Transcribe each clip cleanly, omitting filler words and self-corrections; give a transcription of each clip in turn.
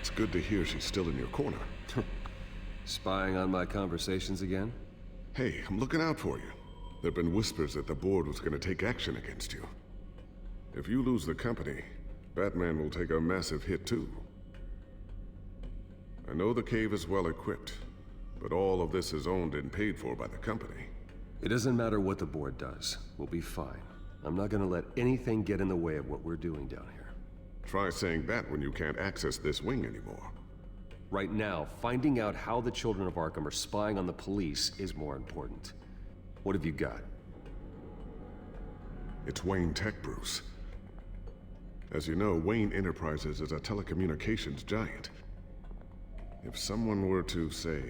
It's good to hear she's still in your corner. Spying on my conversations again? Hey, I'm looking out for you. There've been whispers that the board was going to take action against you. If you lose the company, Batman will take a massive hit too. I know the cave is well equipped, but all of this is owned and paid for by the company. It doesn't matter what the board does. We'll be fine. I'm not gonna let anything get in the way of what we're doing down here. Try saying that when you can't access this wing anymore. Right now, finding out how the children of Arkham are spying on the police is more important. What have you got? It's Wayne Tech, Bruce. As you know, Wayne Enterprises is a telecommunications giant. If someone were to, say,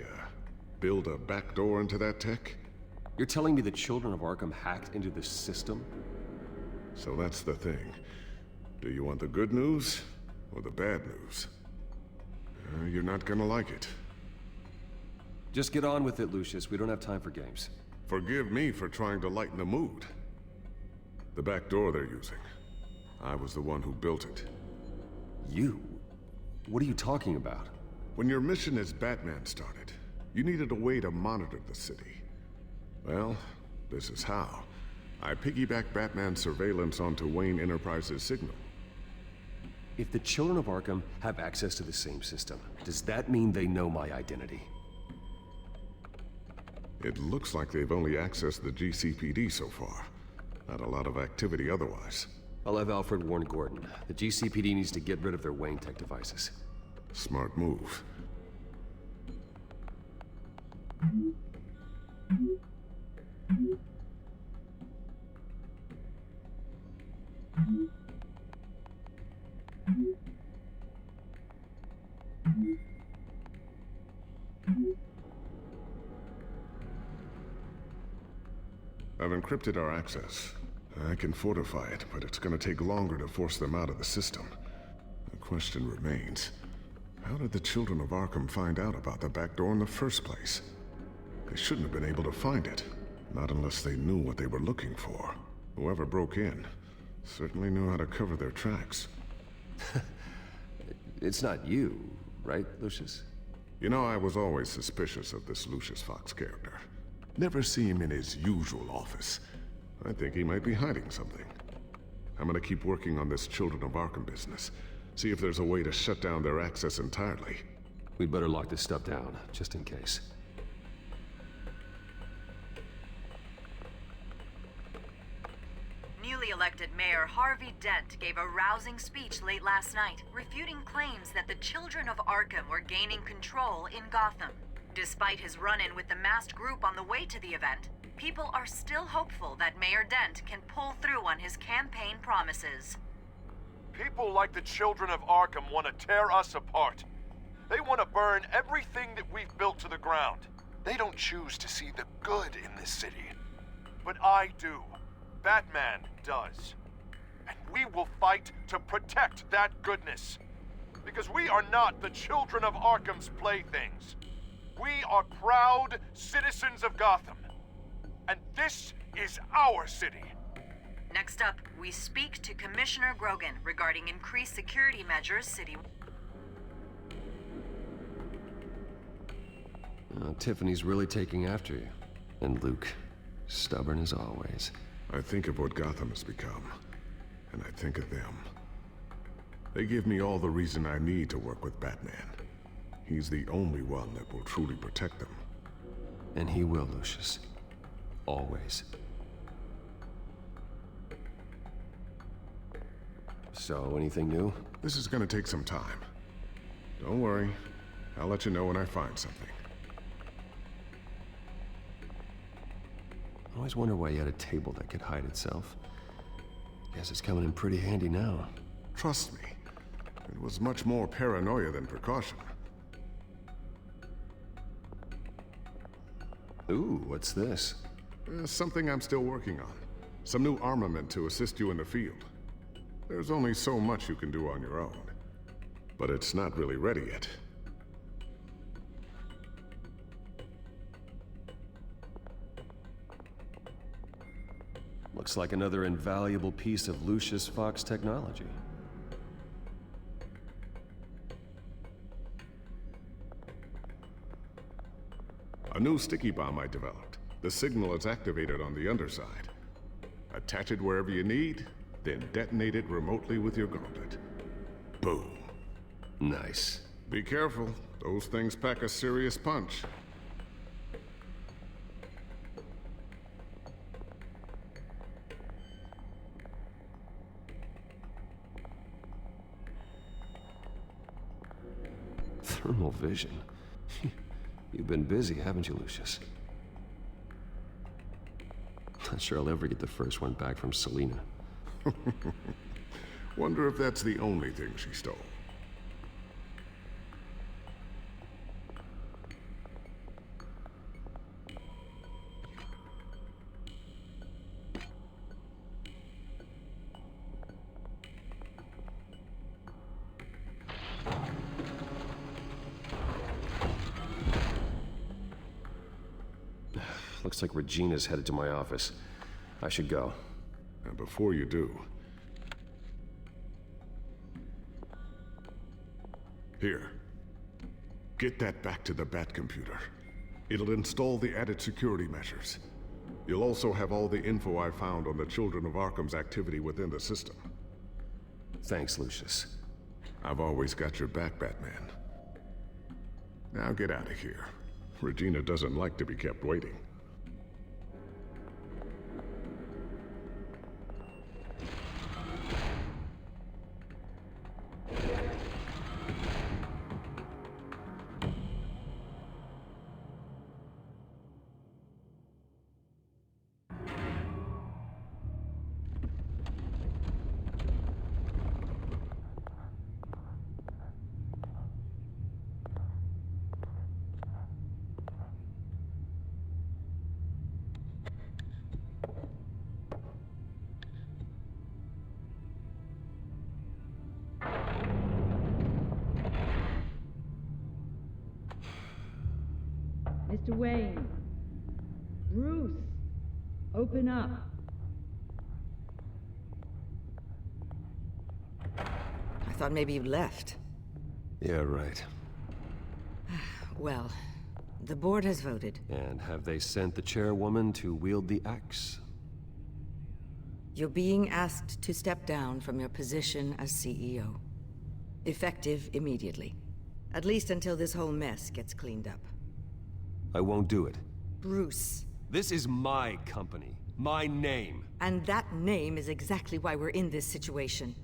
build a backdoor into that tech... You're telling me the children of Arkham hacked into the system? So that's the thing. Do you want the good news or the bad news? You're not gonna like it. Just get on with it, Lucius. We don't have time for games. Forgive me for trying to lighten the mood. The back door they're using. I was the one who built it. You? What are you talking about? When your mission as Batman started, you needed a way to monitor the city. Well, this is how. I piggybacked Batman's surveillance onto Wayne Enterprises' signal. If the children of Arkham have access to the same system, does that mean they know my identity? It looks like they've only accessed the GCPD so far. Not a lot of activity otherwise. I'll have Alfred warn Gordon. The GCPD needs to get rid of their Wayne Tech devices. Smart move. I've encrypted our access. I can fortify it, but it's gonna take longer to force them out of the system. The question remains, how did the children of Arkham find out about the back door in the first place? They shouldn't have been able to find it. Not unless they knew what they were looking for. Whoever broke in certainly knew how to cover their tracks. It's not you, right, Lucius? You know, I was always suspicious of this Lucius Fox character. Never see him in his usual office. I think he might be hiding something. I'm gonna keep working on this Children of Arkham business. See if there's a way to shut down their access entirely. We'd better lock this stuff down, just in case. Newly elected Mayor Harvey Dent gave a rousing speech late last night, refuting claims that the children of Arkham were gaining control in Gotham. Despite his run-in with the masked group on the way to the event, people are still hopeful that Mayor Dent can pull through on his campaign promises. People like the children of Arkham want to tear us apart. They want to burn everything that we've built to the ground. They don't choose to see the good in this city. But I do. Batman does. And we will fight to protect that goodness. Because we are not the children of Arkham's playthings. We are proud citizens of Gotham. And this is our city. Next up, we speak to Commissioner Grogan regarding increased security measures city. Tiffany's really taking after you. And Luke, stubborn as always. I think of what Gotham has become, and I think of them. They give me all the reason I need to work with Batman. He's the only one that will truly protect them. And he will, Lucius. Always. So, anything new? This is gonna take some time. Don't worry. I'll let you know when I find something. I always wonder why you had a table that could hide itself. Guess it's coming in pretty handy now. Trust me. It was much more paranoia than precaution. Ooh, what's this? Something I'm still working on. Some new armament to assist you in the field. There's only so much you can do on your own. But it's not really ready yet. Looks like another invaluable piece of Lucius Fox technology. A new sticky bomb I developed. The signal is activated on the underside. Attach it wherever you need, then detonate it remotely with your gauntlet. Boom. Nice. Be careful. Those things pack a serious punch. Thermal vision. You've been busy, haven't you, Lucius? Not sure I'll ever get the first one back from Selena. Wonder if that's the only thing she stole. Looks like Regina's headed to my office. I should go. And before you do... Here. Get that back to the Bat computer. It'll install the added security measures. You'll also have all the info I found on the Children of Arkham's activity within the system. Thanks, Lucius. I've always got your back, Batman. Now get out of here. Regina doesn't like to be kept waiting. Mr. Wayne. Bruce. Open up. I thought maybe you left. Yeah, right. Well, the board has voted. And have they sent the chairwoman to wield the axe? You're being asked to step down from your position as CEO. Effective immediately. At least until this whole mess gets cleaned up. I won't do it. Bruce. This is my company. My name. And that name is exactly why we're in this situation.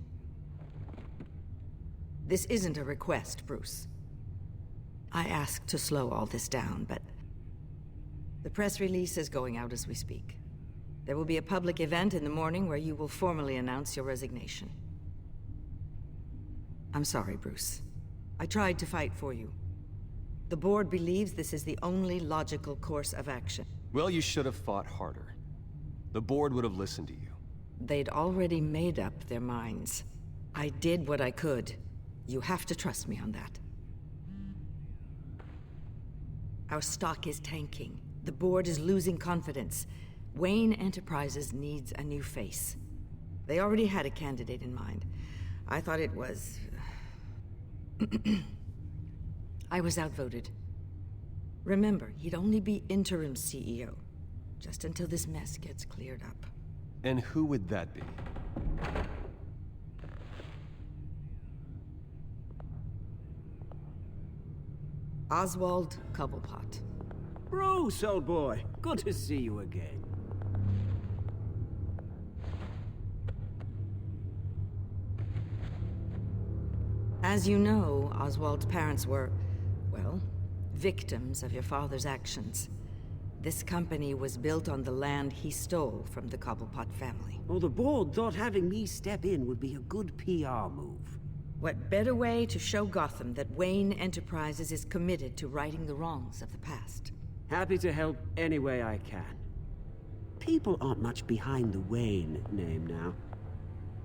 This isn't a request, Bruce. I asked to slow all this down, but... the press release is going out as we speak. There will be a public event in the morning where you will formally announce your resignation. I'm sorry, Bruce. I tried to fight for you. The board believes this is the only logical course of action. Well, you should have fought harder. The board would have listened to you. They'd already made up their minds. I did what I could. You have to trust me on that. Our stock is tanking. The board is losing confidence. Wayne Enterprises needs a new face. They already had a candidate in mind. I thought it was... I was outvoted. Remember, he'd only be interim CEO, just until this mess gets cleared up. And who would that be? Oswald Cobblepot. Bruce, old boy. Good to see you again. As you know, Oswald's parents were, well, victims of your father's actions. This company was built on the land he stole from the Cobblepot family. Well, the board thought having me step in would be a good PR move. What better way to show Gotham that Wayne Enterprises is committed to righting the wrongs of the past? Happy to help any way I can. People aren't much behind the Wayne name now.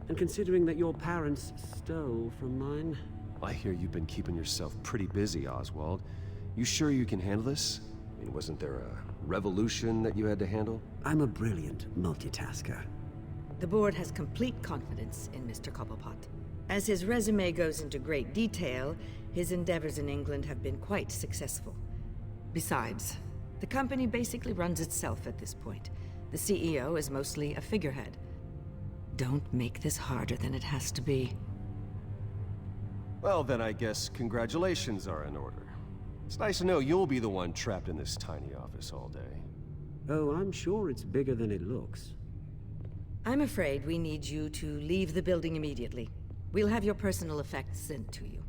And considering that your parents stole from mine... I hear you've been keeping yourself pretty busy, Oswald. You sure you can handle this? I mean, wasn't there a revolution that you had to handle? I'm a brilliant multitasker. The board has complete confidence in Mr. Cobblepot. As his resume goes into great detail, his endeavors in England have been quite successful. Besides, The company basically runs itself at this point. The CEO is mostly a figurehead. Don't make this harder than it has to be. Well, then I guess congratulations are in order. It's nice to know you'll be the one trapped in this tiny office all day. Oh, I'm sure it's bigger than it looks. I'm afraid we need you to leave the building immediately. We'll have your personal effects sent to you.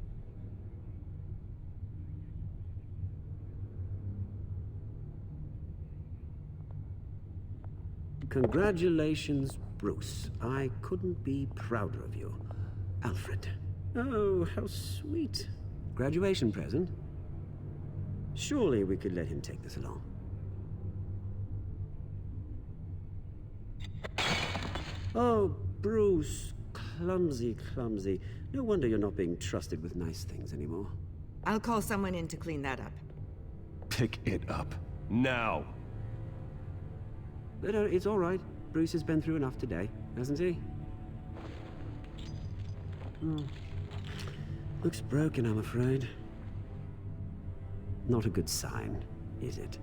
Congratulations, Bruce. I couldn't be prouder of you. Alfred. Oh, how sweet. Graduation present? Surely we could let him take this along. Oh, Bruce. Clumsy, clumsy. No wonder you're not being trusted with nice things anymore. I'll call someone in to clean that up. Pick it up. Now! But it's all right. Bruce has been through enough today, hasn't he? Looks broken, I'm afraid. Not a good sign, is it?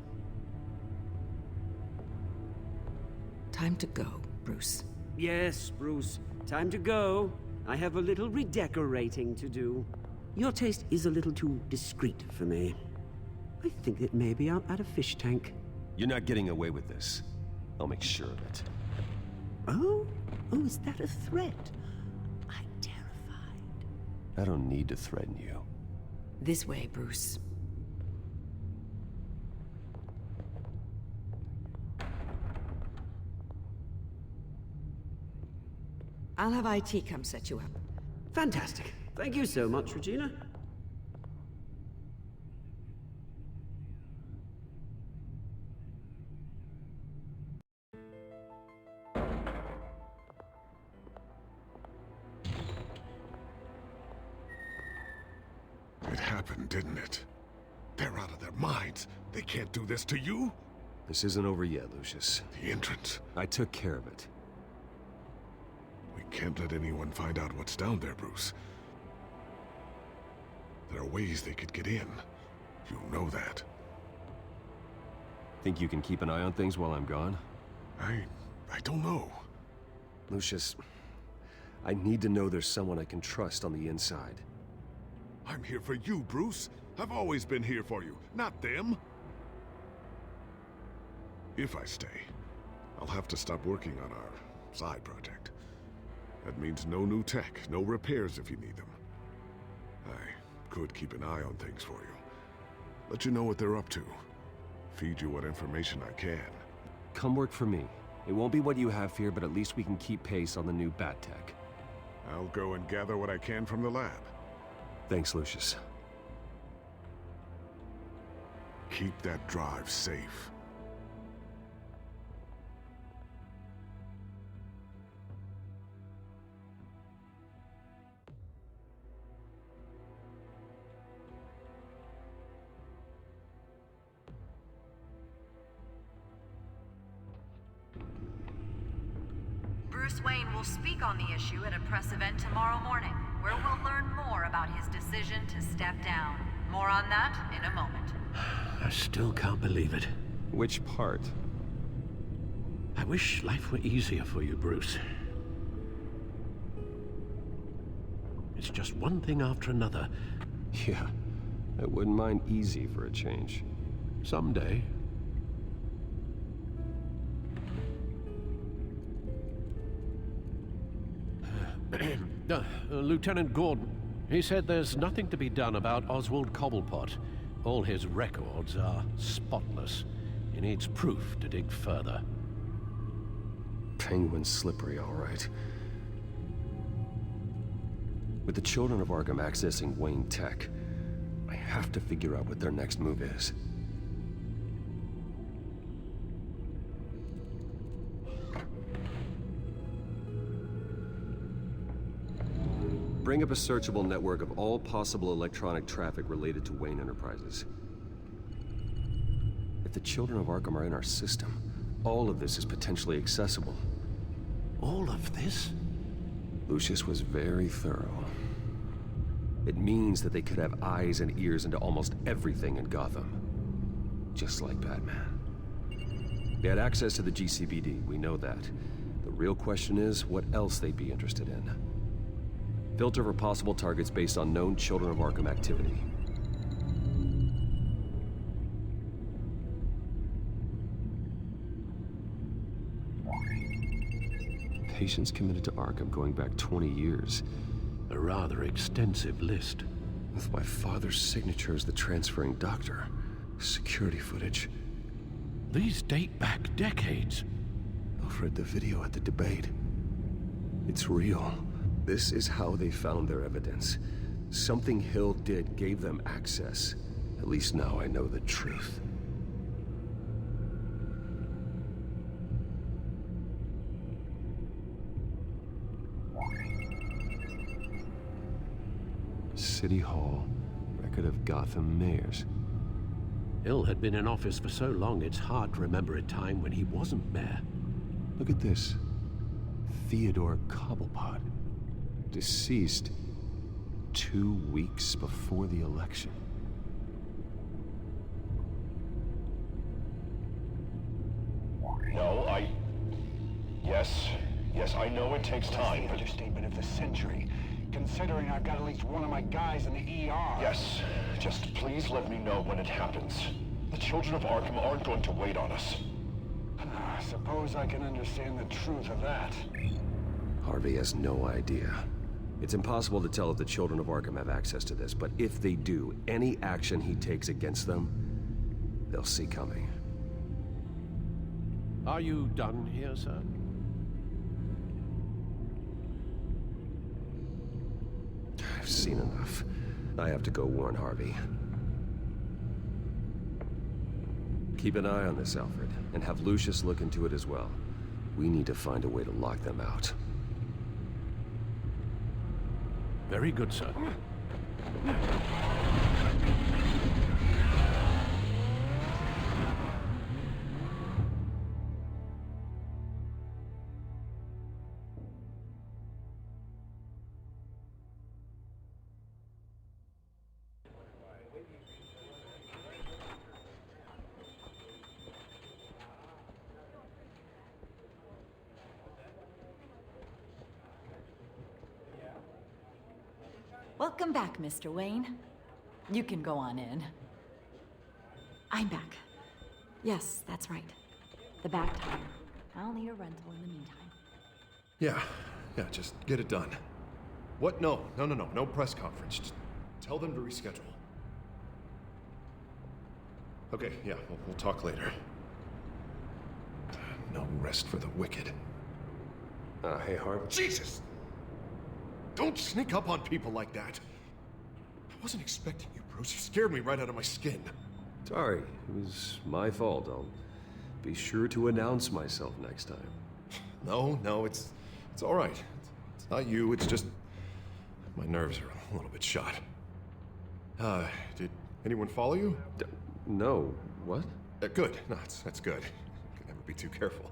Time to go, Bruce. Yes, Bruce. Time to go. I have a little redecorating to do. Your taste is a little too discreet for me. I think that maybe I'll add a fish tank. You're not getting away with this. I'll make sure of it. Oh? Oh, is that a threat? I'm terrified. I don't need to threaten you. This way, Bruce. I'll have IT come set you up. Fantastic. Thank you so much, Regina. It happened, didn't it? They're out of their minds. They can't do this to you. This isn't over yet, Lucius. The entrance. I took care of it. We can't let anyone find out what's down there, Bruce. There are ways they could get in. You know that. Think you can keep an eye on things while I'm gone? I don't know. Lucius, I need to know there's someone I can trust on the inside. I'm here for you, Bruce. I've always been here for you, not them. If I stay, I'll have to stop working on our side project. That means no new tech, no repairs if you need them. I could keep an eye on things for you. Let you know what they're up to. Feed you what information I can. Come work for me. It won't be what you have here, but at least we can keep pace on the new bat tech. I'll go and gather what I can from the lab. Thanks, Lucius. Keep that drive safe. Bruce Wayne will speak on the issue at a press event tomorrow morning, where we'll learn more about his decision to step down. More on that in a moment. I still can't believe it. Which part? I wish life were easier for you, Bruce. It's just one thing after another. Yeah, I wouldn't mind easy for a change. Someday. Lieutenant Gordon, he said there's nothing to be done about Oswald Cobblepot. All his records are spotless. He needs proof to dig further. Penguin's slippery, all right. With the children of Arkham accessing Wayne Tech, I have to figure out what their next move is. Bring up a searchable network of all possible electronic traffic related to Wayne Enterprises. If the children of Arkham are in our system, all of this is potentially accessible. All of this? Lucius was very thorough. It means that they could have eyes and ears into almost everything in Gotham. just like Batman. They had access to the GCPD, we know that. The real question is, what else they'd be interested in. Filter for possible targets based on known Children of Arkham activity. Patients committed to Arkham going back 20 years. A rather extensive list. With my father's signature as the transferring doctor. Security footage. These date back decades. Alfred, the video at the debate. It's real. This is how they found their evidence. Something Hill did gave them access. At least now I know the truth. City Hall. Record of Gotham mayors. Hill had been in office for so long, it's hard to remember a time when he wasn't mayor. Look at this. Theodore Cobblepot. Deceased 2 weeks before the election. No, Yes, I know it takes time, but... Understatement of the century, considering I've got at least one of my guys in the ER. Yes, just please let me know when it happens. The children of Arkham aren't going to wait on us. I suppose I can understand the truth of that. Harvey has no idea. It's impossible to tell if the children of Arkham have access to this, but if they do, any action he takes against them, they'll see coming. Are you done here, sir? I've seen enough. I have to go warn Harvey. Keep an eye on this, Alfred, and have Lucius look into it as well. We need to find a way to lock them out. Very good, sir. Welcome back, Mr. Wayne. You can go on in. I'm back. Yes, that's right. The back tire. I'll need a rental in the meantime. Yeah, just get it done. What? No press conference. Just tell them to reschedule. Okay, yeah, we'll talk later. No rest for the wicked. Hey, Harvey. Jesus! Don't sneak up on people like that. I wasn't expecting you, Bruce. You scared me right out of my skin. Sorry, it was my fault. I'll be sure to announce myself next time. No, it's all right. It's not you, it's just... my nerves are a little bit shot. Did anyone follow you? No. What? Good. No, that's good. Can never be too careful.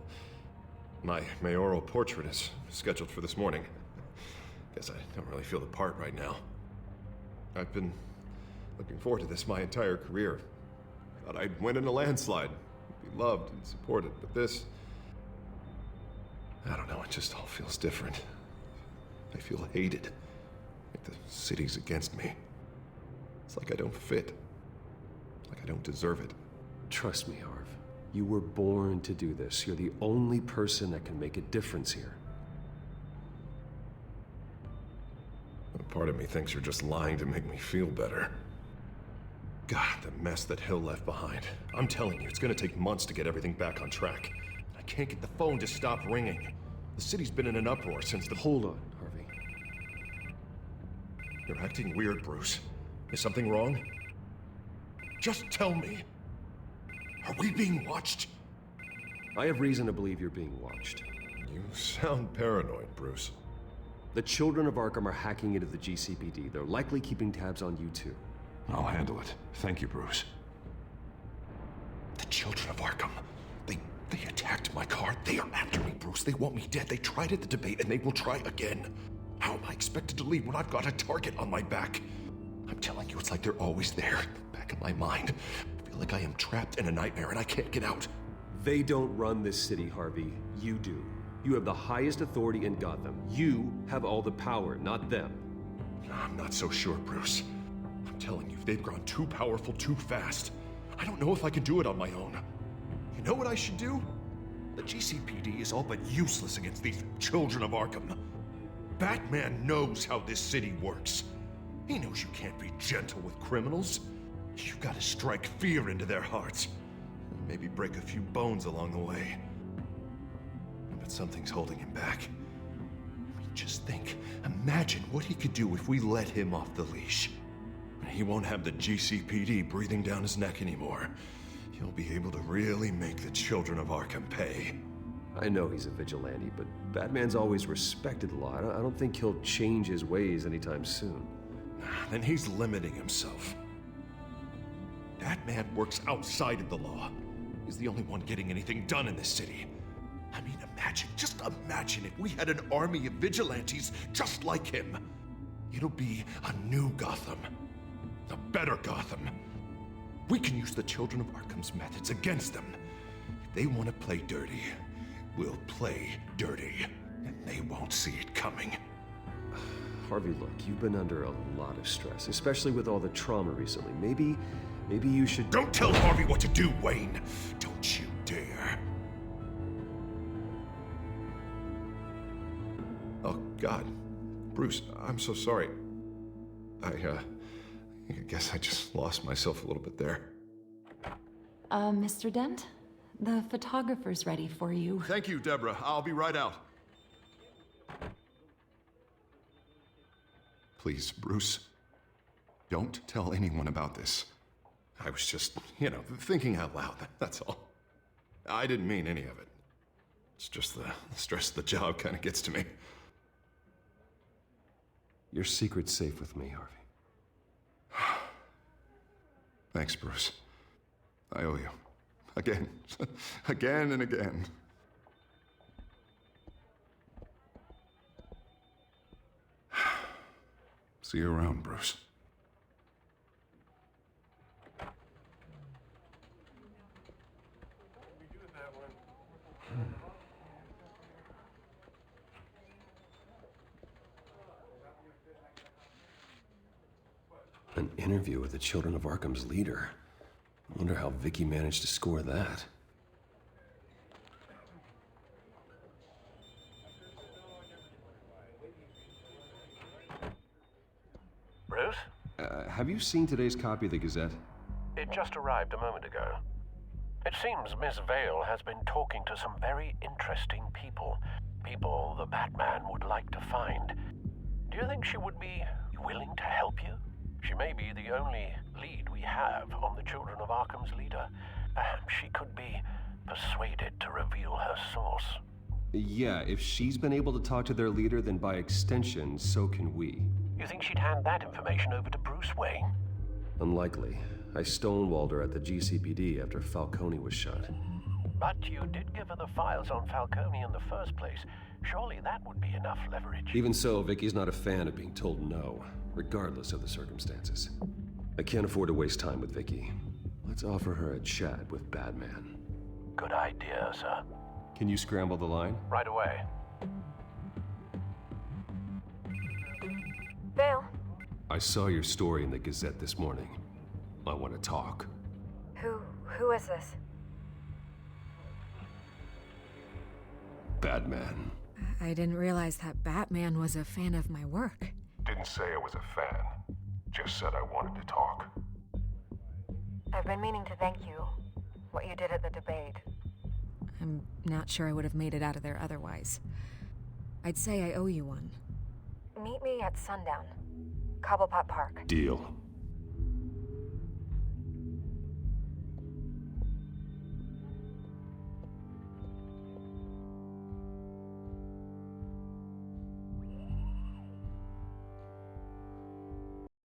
My mayoral portrait is scheduled for this morning. Guess I don't really feel the part right now. I've been looking forward to this my entire career. Thought I'd win in a landslide, be loved and supported, but this... I don't know, it just all feels different. I feel hated. Like the city's against me. It's like I don't fit. Like I don't deserve it. Trust me, Harv. You were born to do this. You're the only person that can make a difference here. Part of me thinks you're just lying to make me feel better. God, the mess that Hill left behind. I'm telling you, it's gonna take months to get everything back on track. I can't get the phone to stop ringing. The city's been in an uproar since the... Hold on, Harvey. You're acting weird, Bruce. Is something wrong? Just tell me. Are we being watched? I have reason to believe you're being watched. You sound paranoid, Bruce. The children of Arkham are hacking into the GCPD. They're likely keeping tabs on you too. I'll handle it. Thank you, Bruce. The children of Arkham. They attacked my car. They are after me, Bruce. They want me dead. They tried at the debate, and they will try again. How am I expected to leave when I've got a target on my back? I'm telling you, it's like they're always there, back in my mind. I feel Like I am trapped in a nightmare and I can't get out. They don't run this city, Harvey. You do. You have the highest authority in Gotham. You have all the power, not them. I'm not so sure, Bruce. I'm telling you, they've grown too powerful too fast. I don't know if I can do it on my own. You know what I should do? The GCPD is all but useless against these children of Arkham. Batman knows how this city works. He knows you can't be gentle with criminals. You've got to strike fear into their hearts. And maybe break a few bones along the way. But something's holding him back. I mean, just think. Imagine what he could do if we let him off the leash. He won't have the GCPD breathing down his neck anymore. He'll be able to really make the children of Arkham pay. I know he's a vigilante, but Batman's always respected law. I don't think he'll change his ways anytime soon. Then he's limiting himself. Batman works outside of the law. He's the only one getting anything done in this city. I mean, just imagine if we had an army of vigilantes just like him. It'll be a new Gotham. A better Gotham. We can use the children of Arkham's methods against them. If they want to play dirty, we'll play dirty. And they won't see it coming. Harvey, look, you've been under a lot of stress, especially with all the trauma recently. Maybe you should... Don't tell Harvey what to do, Wayne! Don't you dare. Oh, God. Bruce, I'm so sorry. I guess I just lost myself a little bit there. Mr. Dent? The photographer's ready for you. Thank you, Deborah. I'll be right out. Please, Bruce, don't tell anyone about this. I was just, thinking out loud, that's all. I didn't mean any of it. It's just the stress of the job kind of gets to me. Your secret's safe with me, Harvey. Thanks, Bruce. I owe you. Again. Again and again. See you around, Bruce. An interview with the Children of Arkham's leader. I wonder how Vicky managed to score that. Bruce? Have you seen today's copy of the Gazette? It just arrived a moment ago. It seems Miss Vale has been talking to some very interesting people. People the Batman would like to find. Do you think she would be willing to help you? She may be the only lead we have on the Children of Arkham's leader. Perhaps she could be persuaded to reveal her source. Yeah, if she's been able to talk to their leader, then by extension, so can we. You think she'd hand that information over to Bruce Wayne? Unlikely. I stonewalled her at the GCPD after Falcone was shot. But you did give her the files on Falcone in the first place. Surely that would be enough leverage. Even so, Vicky's not a fan of being told no, regardless of the circumstances. I can't afford to waste time with Vicky. Let's offer her a chat with Batman. Good idea, sir. Can you scramble the line? Right away. Vale. I saw your story in the Gazette this morning. I want to talk. Who is this? Batman. I didn't realize that Batman was a fan of my work. Didn't say I was a fan. Just said I wanted to talk. I've been meaning to thank you. What you did at the debate. I'm not sure I would have made it out of there otherwise. I'd say I owe you one. Meet me at sundown. Cobblepot Park. Deal.